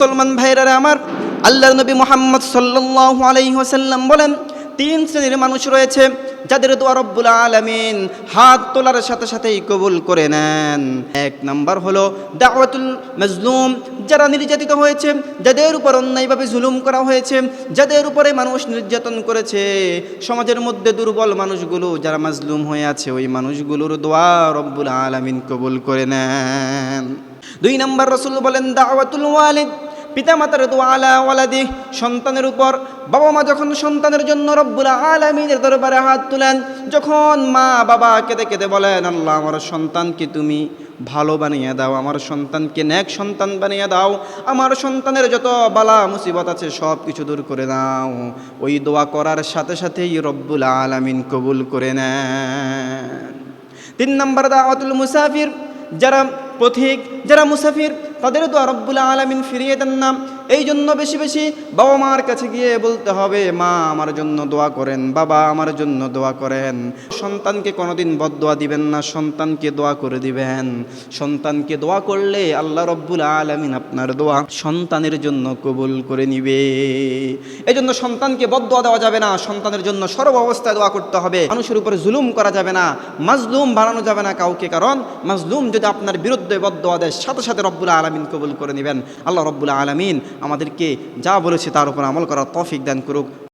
মুসলমান ভাইরা আমার, আল্লাহর নবী মুহাম্মদ সাল্লাল্লাহু আলাইহি ওয়াসাল্লাম বলেন, তিন শ্রেণীর মানুষ রয়েছে যাদের দোয়া রব্বুল আলামিন হাত তোলার সাথে সাথেই কবুল করে নেন। এক নাম্বার হলো দাওয়াতুল মাজলুম, যারা নির্যাতিত হয়েছে, যাদের উপর অন্যায়ভাবে জুলুম করা হয়েছে, যাদের উপরে মানুষ নির্যাতন করেছে, সমাজের মধ্যে দুর্বল মানুষগুলো যারা মাজলুম হয়ে আছে, ওই মানুষগুলোর দোয়া রব্বুল আলামিন কবুল করে নেন। দুই নাম্বার রাসূল বলেন দাওয়াতুল ওয়ালিদ, পিতামাতার দোয়া আলা ওয়ালাদি, সন্তানের উপর। বাবা মা যখন সন্তানের জন্য রব্বুল আলামিনের দরবারে হাত তুলেন, যখন মা বাবা কেঁদে কেঁদে বলেন, আল্লাহ আমার সন্তানকে তুমি ভালো বানিয়ে দাও, আমার সন্তানকে নেক সন্তান বানিয়ে দাও, আমার সন্তানের যত বালা মুসিবত আছে সব কিছু দূর করে দাও, ওই দোয়া করার সাথে সাথেই রব্বুল আলামিন কবুল করে নেন। তিন নম্বর দাওয়াতুল মুসাফির, যারা পথিক, যারা মুসাফির, তাদের দোয়া রব্বুল আলামিন ফিরিয়ে দেন না। এই জন্য বেশি বেশি বাবা মার কাছে গিয়ে বলতে হবে, মা আমার জন্য দোয়া করেন, বাবা আমার জন্য দোয়া করেন। সন্তানকে কোনোদিন বদদোয়া দিবেন না, সন্তানকে দোয়া করে দিবেন। সন্তানকে দোয়া করলে আল্লাহ রব্বুল আলামিন আপনার দোয়া সন্তানের জন্য কবুল করে নিবে। এই জন্য সন্তানকে বদদোয়া দেওয়া যাবে না, সন্তানের জন্য সর্ব অবস্থায় দোয়া করতে হবে। মানুষের উপরে জুলুম করা যাবে না, মাজলুম বানানো যাবে না কাউকে, কারণ মাজলুম যদি আপনার বিরুদ্ধে বদদোয়া দেয় সাথে সাথে রব্বুল আলামিন কবুল করে নেবেন। আল্লাহ রব্বুল আলামিন আমাদেরকে যা বলেছে তার উপর আমল করার তৌফিক দান করুক।